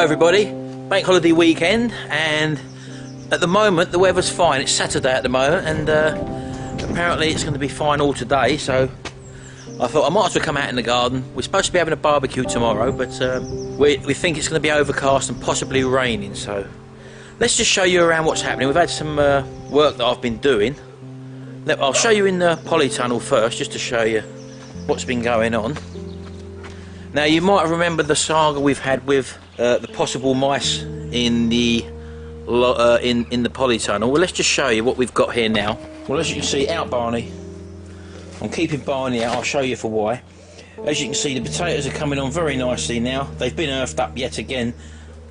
everybody, bank holiday weekend, and at the moment the weather's fine. It's Saturday at the moment, and apparently it's going to be fine all today, so I thought I might as well come out in the garden. We're supposed to be having a barbecue tomorrow, but we think it's going to be overcast and possibly raining, so let's just show you around what's happening. We've had some work that I've been doing. I'll show you in the polytunnel first, just to show you what's been going on. Now, you might have remembered the saga we've had with the possible mice in the polytunnel. Well, let's just show you what we've got here now. Well, as you can see, out Barney. I'm keeping Barney out. I'll show you for why. As you can see, the potatoes are coming on very nicely now. They've been earthed up yet again.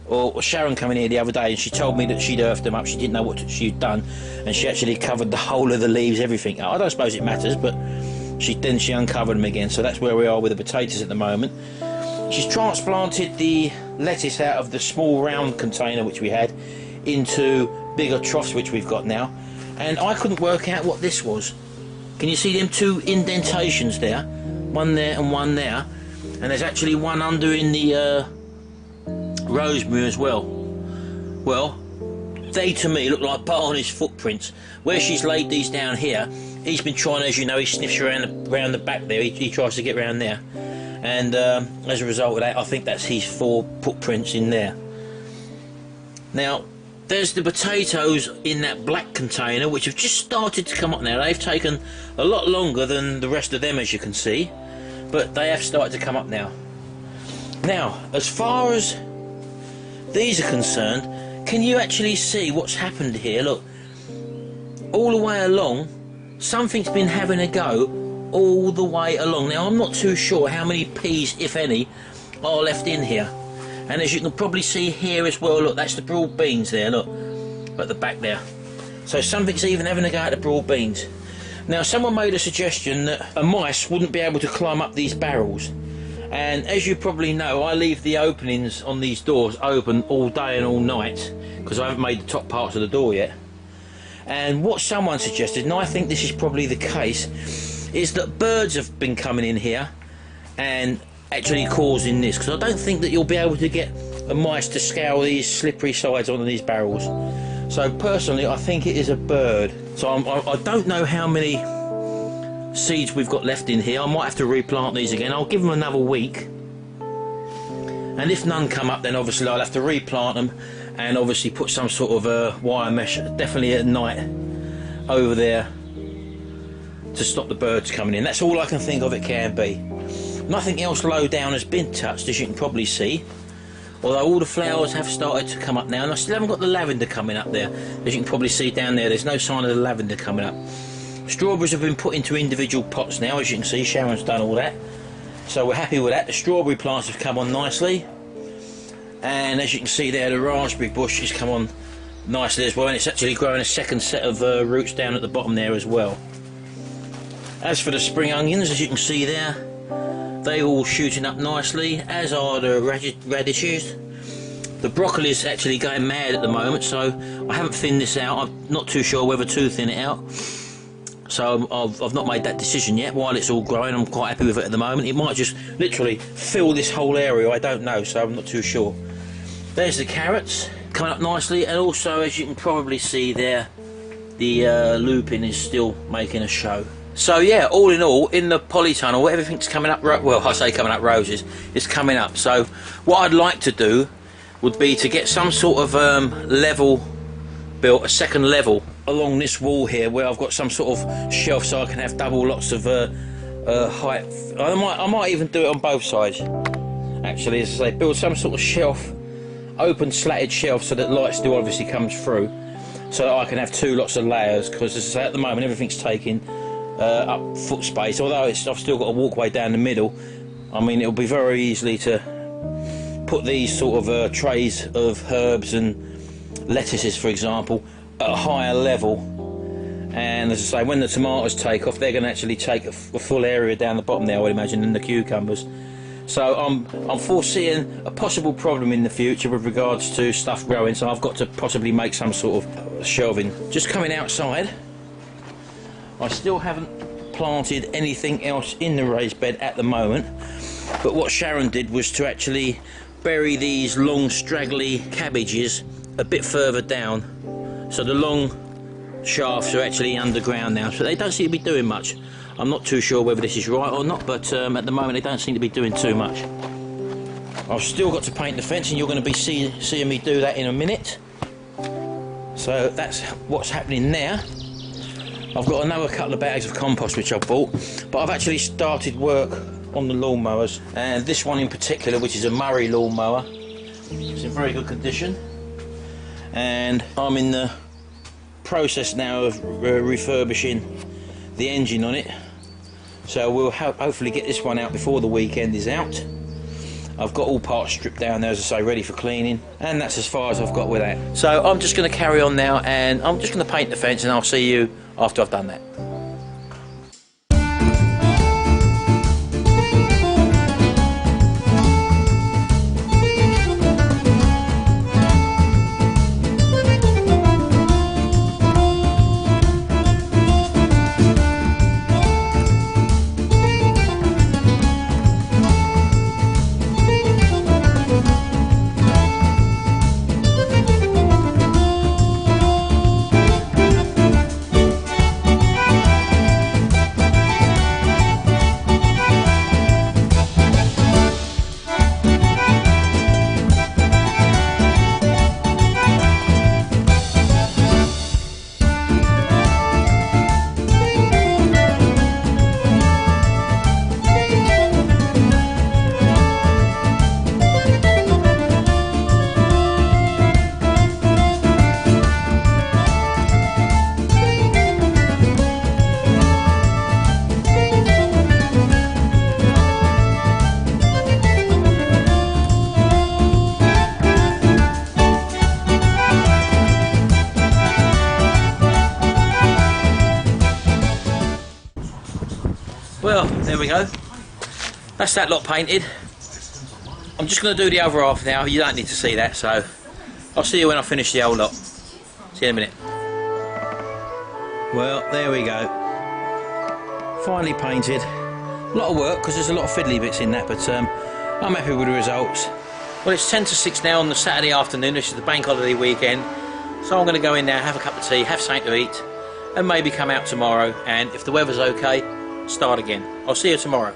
Or Sharon came in here the other day and she told me that she'd earthed them up. She didn't know what she'd done, and she actually covered the whole of the leaves, everything. I don't suppose it matters, but she uncovered them again. So that's where we are with the potatoes at the moment. She's transplanted the lettuce out of the small round container which we had into bigger troughs which we've got now, and I couldn't work out what this was. Can you see them two indentations there? One there and one there, and there's actually one under in the rosemary as well. Well, they to me look like Barney's footprints. Where she's laid these down here, he's been trying, as you know, he sniffs around the back there, he tries to get around there, and as a result of that, I think that's his footprints in there. Now, there's the potatoes in that black container which have just started to come up now. They've taken a lot longer than the rest of them, as you can see, but they have started to come up now. Now, as far as these are concerned, can you actually see what's happened here? Look, all the way along, something's been having a go all the way along. Now, I'm not too sure how many peas, if any, are left in here. And as you can probably see here as well, look, that's the broad beans there, look, at the back there. So something's even having a go at the broad beans. Now, someone made a suggestion that a mice wouldn't be able to climb up these barrels. And as you probably know, I leave the openings on these doors open all day and all night, because I haven't made the top parts of the door yet. And what someone suggested, and I think this is probably the case, is that birds have been coming in here and actually causing this, because I don't think that you'll be able to get a mice to scale these slippery sides on these barrels. So personally, I think it is a bird. So I don't know how many seeds we've got left in here. I might have to replant these again. I'll give them another week, and if none come up, then obviously I'll have to replant them and obviously put some sort of wire mesh, definitely at night, over there to stop the birds coming in. That's all I can think of it can be. Nothing else low down has been touched, as you can probably see, although all the flowers have started to come up now, and I still haven't got the lavender coming up there. As you can probably see down there, there's no sign of the lavender coming up. Strawberries have been put into individual pots now, as you can see. Sharon's done all that, so we're happy with that. The strawberry plants have come on nicely, and as you can see there, the raspberry bush has come on nicely as well, and it's actually growing a second set of roots down at the bottom there as well. As for the spring onions, as you can see there, they're all shooting up nicely, as are the radishes. The broccoli is actually going mad at the moment, so I haven't thinned this out. I'm not too sure whether to thin it out, so I've not made that decision yet. While it's all growing, I'm quite happy with it at the moment. It might just literally fill this whole area, I don't know, so I'm not too sure. There's the carrots coming up nicely, and also, as you can probably see there, the lupin is still making a show. So yeah, all in all, in the polytunnel, everything's coming up, well, I say coming up roses, it's coming up. So what I'd like to do would be to get some sort of level built, a second level along this wall here, where I've got some sort of shelf, so I can have double lots of height. I might even do it on both sides, actually, as I say, build some sort of shelf, open slatted shelf, so that light still obviously comes through, so that I can have two lots of layers, because as I say, at the moment everything's taking up foot space, although I've still got a walkway down the middle. I mean, it'll be very easily to put these sort of trays of herbs and lettuces, for example, at a higher level, and as I say, when the tomatoes take off, they're going to actually take a full area down the bottom there, I would imagine, than the cucumbers. So I'm foreseeing a possible problem in the future with regards to stuff growing, so I've got to possibly make some sort of shelving. Just coming outside, I still haven't planted anything else in the raised bed at the moment, but what Sharon did was to actually bury these long straggly cabbages a bit further down, so the long shafts are actually underground now, so they don't seem to be doing much. I'm not too sure whether this is right or not, but at the moment they don't seem to be doing too much. I've still got to paint the fence, and you're going to be seeing me do that in a minute. So that's what's happening now. I've got another couple of bags of compost which I bought, but I've actually started work on the lawnmowers, and this one in particular, which is a Murray lawnmower, it's in very good condition, and I'm in the process now of refurbishing the engine on it, so we'll hopefully get this one out before the weekend is out. I've got all parts stripped down there, as I say, ready for cleaning, and that's as far as I've got with that. So I'm just going to carry on now, and I'm just going to paint the fence, and I'll see you after I've done that. Well, there we go. That's that lot painted. I'm just going to do the other half now. You don't need to see that, so I'll see you when I finish the whole lot. See you in a minute. Well, there we go. Finally painted. A lot of work, because there's a lot of fiddly bits in that, but I'm happy with the results. Well, it's 10 to 6 now on the Saturday afternoon. This is the bank holiday weekend. So I'm going to go in now, have a cup of tea, have something to eat, and maybe come out tomorrow, and if the weather's okay, start again. I'll see you tomorrow.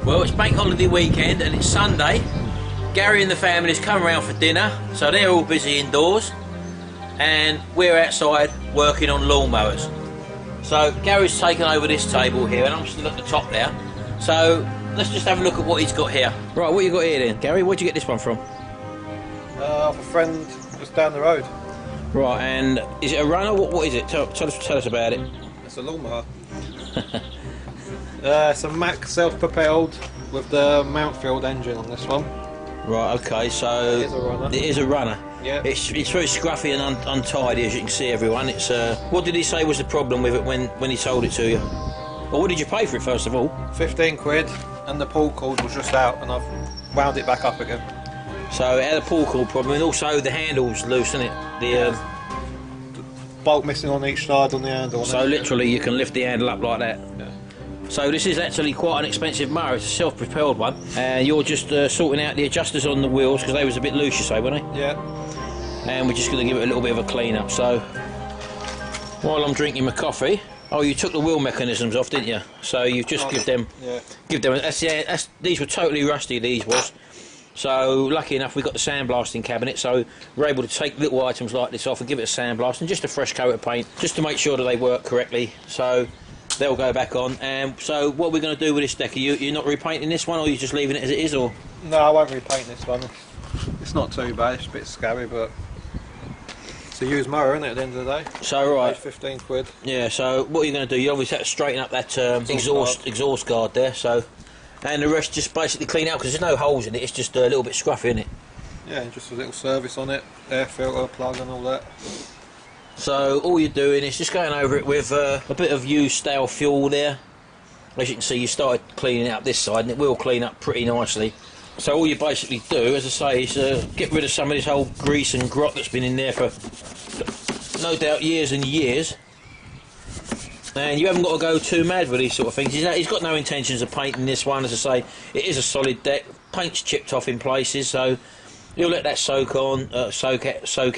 Well, it's bank holiday weekend and it's Sunday. Gary and the family's come around for dinner, so they're all busy indoors, and we're outside working on lawnmowers. So Gary's taken over this table here, and I'm still at the top there. So let's just have a look at what he's got here. Right, what you got here then, Gary? Where'd you get this one from? Off a friend just down the road. Right, and is it a runner? What is it? Tell us about it. It's a lawnmower. It's a Mack self-propelled with the Mountfield engine on this one. Right, okay, so it is a runner. It is a runner. Yeah. It's very scruffy and untidy, as you can see, everyone. It's what did he say was the problem with it when he sold it to you? Well, what did you pay for it, first of all? 15 quid, and the pull cord was just out, and I've wound it back up again. So it had a pull cord problem, and also the handle's loose, isn't it? The bolt missing on each side on the handle. So literally you can lift the handle up like that. Yeah. So this is actually quite an expensive mower. It's a self-propelled one, and you're just sorting out the adjusters on the wheels because they was a bit loose, you say, weren't they? Yeah. And we're just going to give it a little bit of a clean up. So while I'm drinking my coffee, oh, you took the wheel mechanisms off, didn't you? So you've just give them. These were totally rusty. These was. So lucky enough we got the sandblasting cabinet, so we're able to take little items like this off and give it a sandblast and just a fresh coat of paint just to make sure that they work correctly. So they'll go back on. And so what we're going to do with this deck, you're not repainting this one, or you're just leaving it as it is, or? No, I won't repaint this one. It's not too bad. It's a bit scary, but it's a used mower, isn't it, at the end of the day? So right, 15 quid. Yeah. So what are you going to do? You obviously have to straighten up that exhaust guard there. So. And the rest just basically clean out because there's no holes in it, it's just a little bit scruffy, isn't it? Yeah, and just a little service on it, air filter, plug and all that. So all you're doing is just going over it with a bit of used stale fuel there. As you can see, you started cleaning out this side and it will clean up pretty nicely. So all you basically do, as I say, is get rid of some of this old grease and grot that's been in there for no doubt years and years. And you haven't got to go too mad with these sort of things. He's got no intentions of painting this one. As I say, it is a solid deck. Paint's chipped off in places, so he'll let that soak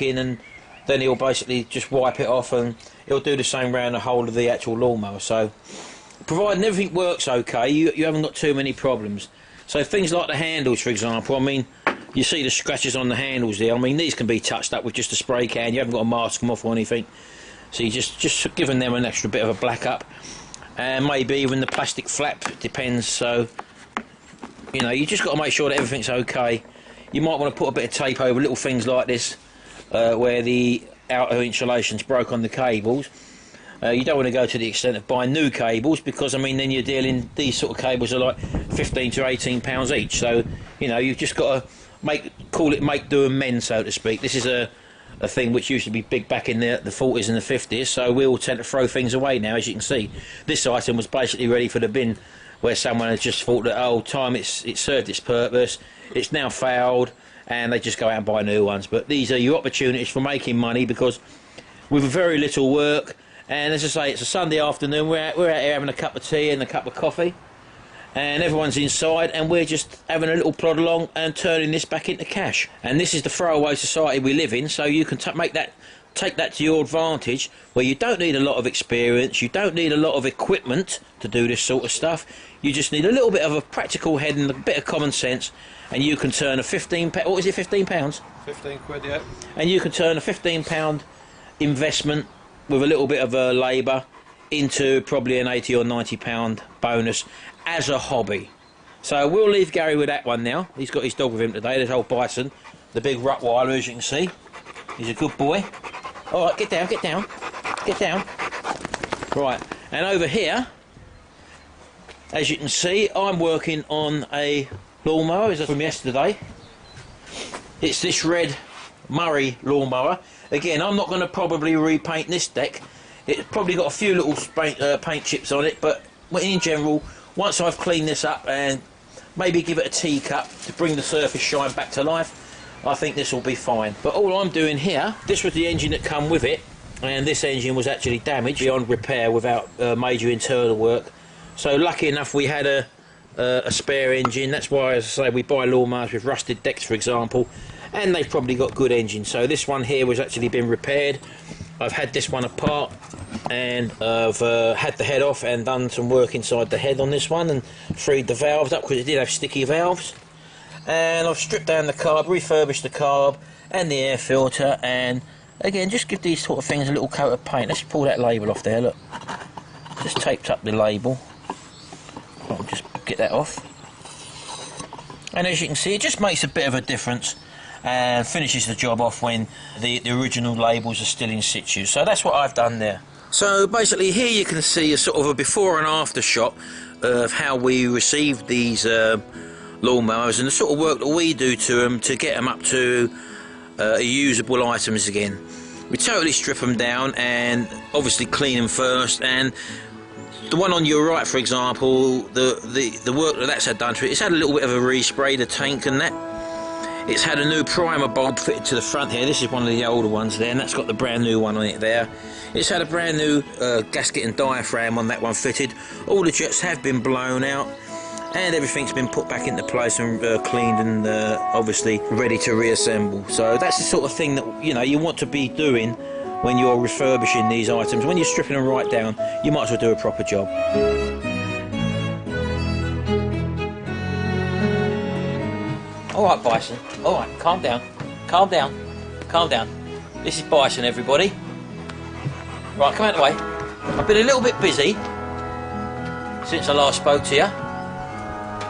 in, and then he'll basically just wipe it off, and he'll do the same round the whole of the actual lawnmower. So, providing everything works okay, you haven't got too many problems. So things like the handles, for example, I mean, you see the scratches on the handles there. I mean, these can be touched up with just a spray can. You haven't got to mask them off or anything. So you just giving them an extra bit of a black up, and maybe even the plastic flap, depends. So, you know, you just got to make sure that everything's okay. You might want to put a bit of tape over little things like this, where the outer insulation's broke on the cables. You don't want to go to the extent of buying new cables, because I mean then you're dealing, these sort of cables are like 15 to 18 pounds each. So you know, you've just got to make do and mend, so to speak. This is a thing which used to be big back in the 40s and the 50s, so we all tend to throw things away now. As you can see, this item was basically ready for the bin, where someone had just thought that, oh, it served its purpose, it's now failed, and they just go out and buy new ones. But these are your opportunities for making money, because with very little work, and as I say, it's a Sunday afternoon, we're out here having a cup of tea and a cup of coffee, and everyone's inside, and we're just having a little plod along and turning this back into cash. And this is the throwaway society we live in, so you can take that to your advantage, where you don't need a lot of experience, you don't need a lot of equipment to do this sort of stuff. You just need a little bit of a practical head and a bit of common sense, and you can turn a £15, what is it, £15? 15 quid, yeah. And you can turn a £15 investment with a little bit of labour into probably an £80 or £90 bonus as a hobby. So we'll leave Gary with that one now. He's got his dog with him today, this old Bison, the big Rottweiler, as you can see. He's a good boy. Alright, get down, get down, get down. Right, and over here, as you can see, I'm working on a lawnmower. It's from yesterday. It's this red Murray lawnmower. Again, I'm not going to probably repaint this deck. It's probably got a few little paint chips on it, but in general, once I've cleaned this up and maybe give it a teacup to bring the surface shine back to life, I think this will be fine. But all I'm doing here, this was the engine that come with it, and this engine was actually damaged beyond repair without major internal work. So lucky enough we had a spare engine. That's why, as I say, we buy lawnmowers with rusted decks, for example, and they've probably got good engines. So this one here was actually been repaired. I've had this one apart, and I've had the head off and done some work inside the head on this one and freed the valves up, because it did have sticky valves. And I've stripped down the carb, refurbished the carb and the air filter, and again just give these sort of things a little coat of paint. Let's pull that label off there, look. Just taped up the label. I'll just get that off. And as you can see, it just makes a bit of a difference and finishes the job off when the original labels are still in situ. So that's what I've done there. So basically here you can see a sort of a before and after shot of how we received these lawnmowers and the sort of work that we do to them to get them up to usable items again. We totally strip them down and obviously clean them first, and the one on your right, for example, the work that's had done to it, it's had a little bit of a respray, the tank and that. It's had a new primer bulb fitted to the front here. This is one of the older ones there, and that's got the brand new one on it there. It's had a brand new gasket and diaphragm on that one fitted. All the jets have been blown out, and everything's been put back into place and cleaned and obviously ready to reassemble. So that's the sort of thing that you want to be doing when you're refurbishing these items. When you're stripping them right down, you might as well do a proper job. Alright, Bison, alright, calm down, calm down, calm down. This is Bison, everybody. Right, come out of the way. I've been a little bit busy since I last spoke to you.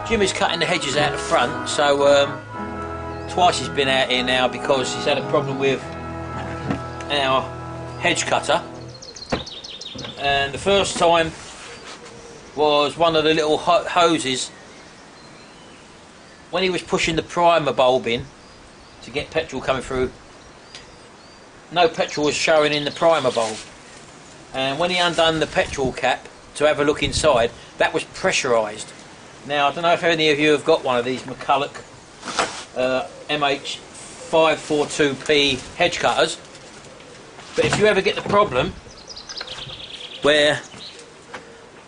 Jimmy's cutting the hedges out the front, so twice he's been out here now because he's had a problem with our hedge cutter. And the first time was one of the little hoses. When he was pushing the primer bulb in to get petrol coming through, no petrol was showing in the primer bulb. And when he undone the petrol cap to have a look inside, that was pressurised. Now, I don't know if any of you have got one of these McCulloch MH542P hedge cutters, but if you ever get the problem where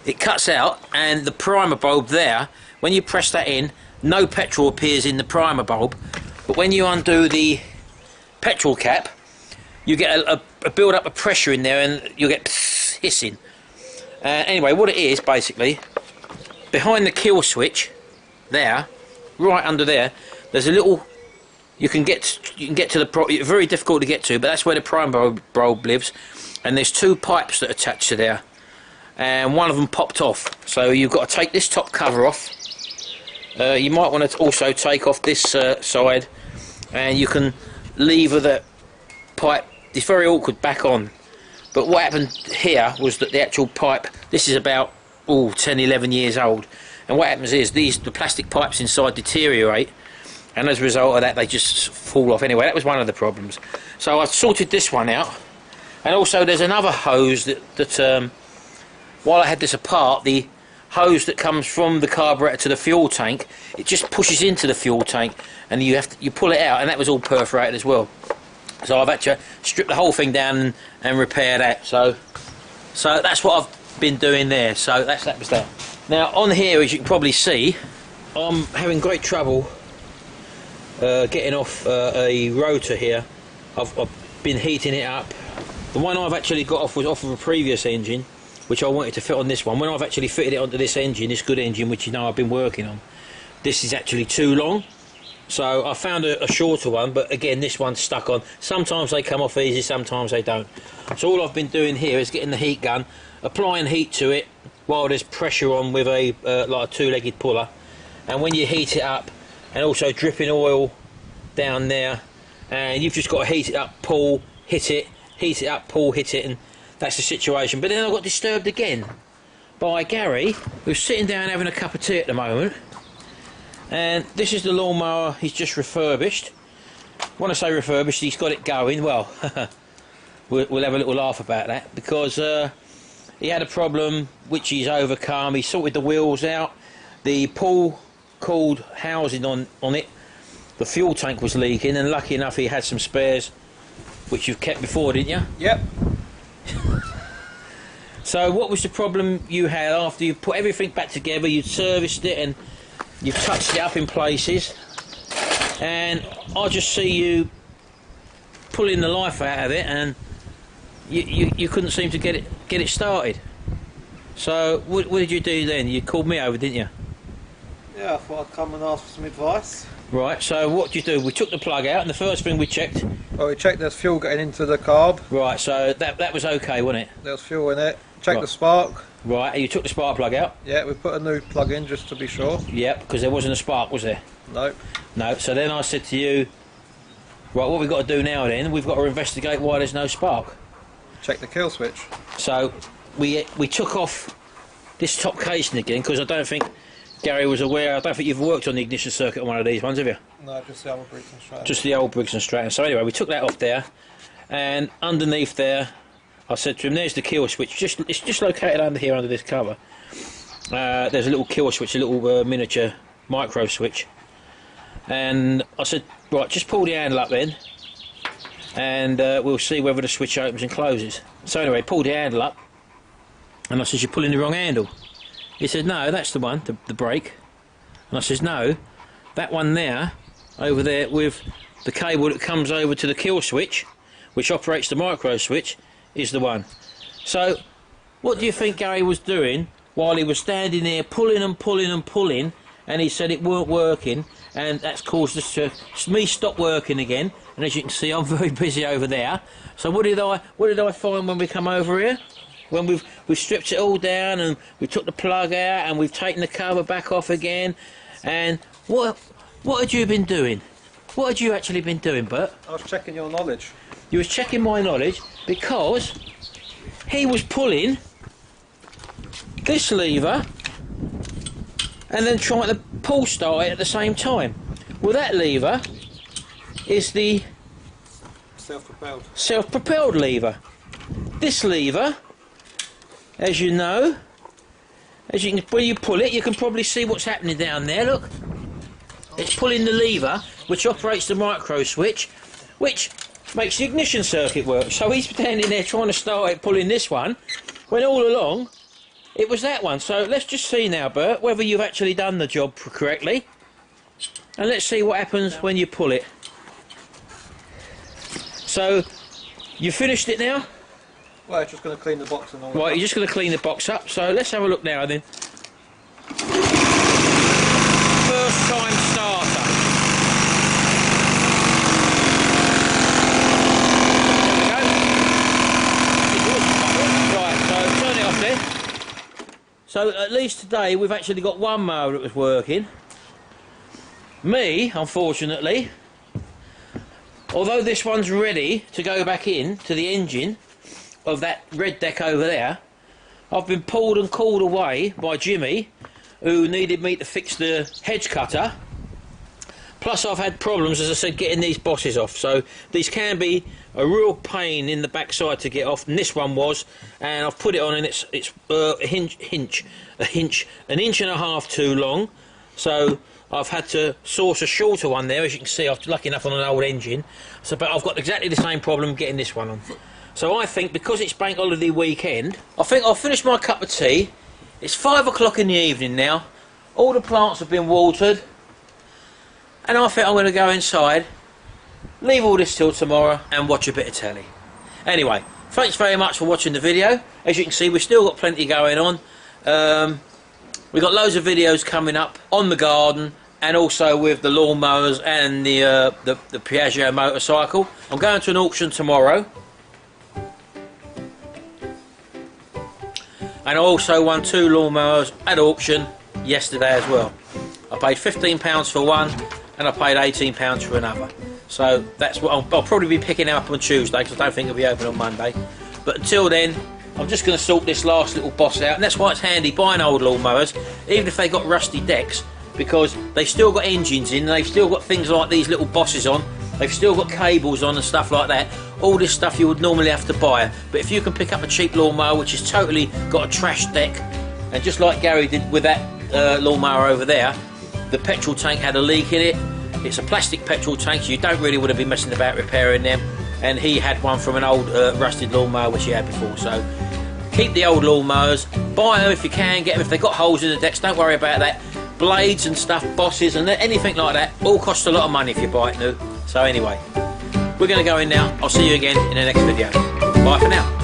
it cuts out, and the primer bulb there, when you press that in, no petrol appears in the primer bulb, but when you undo the petrol cap, you get a build up of pressure in there, and you'll get hissing. Anyway, what it is basically, behind the kill switch there, right under there, there's a little, you can get to the very difficult to get to, but that's where the primer bulb lives, and there's two pipes that attach to there, and one of them popped off, so you've got to take this top cover off. You might want to also take off this side, and you can lever the pipe. It's very awkward back on, but what happened here was that the actual pipe, this is about 10-11 years old, and what happens is the plastic pipes inside deteriorate, and as a result of that they just fall off. Anyway, that was one of the problems, so I sorted this one out. And also there's another hose that while I had this apart, the hose that comes from the carburetor to the fuel tank, it just pushes into the fuel tank, and you pull it out, and that was all perforated as well. So I've had to strip the whole thing down and repair that. So that's what I've been doing there. So that was that. Now on here, as you can probably see, I'm having great trouble getting off a rotor here. I've been heating it up. The one I've actually got off was off of a previous engine, which I wanted to fit on this one. When I've actually fitted it onto this engine, this good engine, which you know I've been working on, this is actually too long. So I found a shorter one, but again, this one's stuck on. Sometimes they come off easy, sometimes they don't. So all I've been doing here is getting the heat gun, applying heat to it while there's pressure on with a like a two-legged puller. And when you heat it up, and also dripping oil down there, and you've just got to heat it up, pull, hit it, heat it up, pull, hit it, and that's the situation. But then I got disturbed again by Gary, who's sitting down having a cup of tea at the moment. And this is the lawnmower he's just refurbished. When I say refurbished, he's got it going. Well, we'll have a little laugh about that, because he had a problem which he's overcome. He sorted the wheels out, the pull-cord housing on it, the fuel tank was leaking, and lucky enough he had some spares, which you've kept before, didn't you? Yep. So what was the problem you had after you put everything back together? You'd serviced it and you've touched it up in places, and I just see you pulling the life out of it, and you couldn't seem to get it started. So what did you do then? You called me over, didn't you? Yeah, I thought I'd come and ask for some advice. Right, so what did you do? We took the plug out, and the first thing we checked... Well, we checked there's fuel getting into the carb. Right, so that was okay, wasn't it? There's fuel in it. Checked Right. The spark. Right, and you took the spark plug out? Yeah, we put a new plug in just to be sure. Yep, because there wasn't a spark, was there? Nope. No, so then I said to you, right, what we've got to do now then, we've got to investigate why there's no spark. Check the kill switch. So we took off this top casing again, because I don't think Gary was aware. I don't think you've worked on the ignition circuit on one of these ones, have you? No, just the old Briggs and Stratton. Just the old Briggs and Stratton. So anyway, we took that off there, and underneath there, I said to him, there's the kill switch. It's just located under here, under this cover. There's a little kill switch, a little miniature micro switch. And I said, right, just pull the handle up then, and we'll see whether the switch opens and closes. So anyway, pulled the handle up, and I said, you're pulling the wrong handle. He said, no, that's the one, the brake. And I says, no, that one there, over there with the cable that comes over to the kill switch, which operates the micro switch, is the one. So what do you think Gary was doing while he was standing there pulling and pulling and pulling, and he said it weren't working, and that's caused us to me stop working again, and as you can see I'm very busy over there. So what did I find when we come over here? When we've stripped it all down, and we took the plug out, and we've taken the cover back off again, and what had you been doing? What had you actually been doing, Bert? I was checking your knowledge. You was checking my knowledge, because he was pulling this lever and then trying to pull start it at the same time. Well, that lever is the self-propelled lever. This lever, as you know, when you pull it, you can probably see what's happening down there. Look, it's pulling the lever which operates the micro switch, which makes the ignition circuit work. So he's standing there trying to start it, pulling this one, when all along It was that one. So let's just see now, Bert, whether you've actually done the job correctly. And let's see what happens when you pull it. So, you finished it now? Well, it's just going to clean the box and all that. Right, you're just going to clean the box up. So let's have a look now then. First time starter. Right, so turn it off there. So at least today we've actually got one mower that was working. Me, unfortunately, although this one's ready to go back in to the engine of that red deck over there, I've been pulled and called away by Jimmy, who needed me to fix the hedge cutter. Plus I've had problems, as I said, getting these bosses off. So these can be a real pain in the backside to get off, and this one was. And I've put it on, and it's an inch and a half too long. So I've had to source a shorter one there. As you can see, I'm lucky enough on an old engine. So, but I've got exactly the same problem getting this one on. So I think, because it's bank holiday weekend, I think I'll finish my cup of tea. It's 5 o'clock in the evening now. All the plants have been watered. And I think I'm going to go inside, leave all this till tomorrow, and watch a bit of telly. Anyway, thanks very much for watching the video. As you can see, we've still got plenty going on. We've got loads of videos coming up on the garden, and also with the lawnmowers and the Piaggio motorcycle. I'm going to an auction tomorrow. And I also won 2 lawnmowers at auction yesterday as well. I paid £15 for one, and I paid £18 for another. So that's what I'll probably be picking up on Tuesday, because I don't think it'll be open on Monday. But until then, I'm just going to sort this last little boss out, and that's why it's handy buying old lawnmowers, even if they got rusty decks, because they've still got engines in, they've still got things like these little bosses on, they've still got cables on and stuff like that. All this stuff you would normally have to buy, but if you can pick up a cheap lawnmower which has totally got a trash deck, and just like Gary did with that lawnmower over there, the petrol tank had a leak in it. It's a plastic petrol tank, so you don't really want to be messing about repairing them. And he had one from an old rusted lawnmower which he had before. So keep the old lawnmowers, buy them if you can, get them if they've got holes in the decks, don't worry about that. Blades and stuff, bosses and anything like that, all cost a lot of money if you buy it new. So anyway, we're going to go in now. I'll see you again in the next video. Bye for now.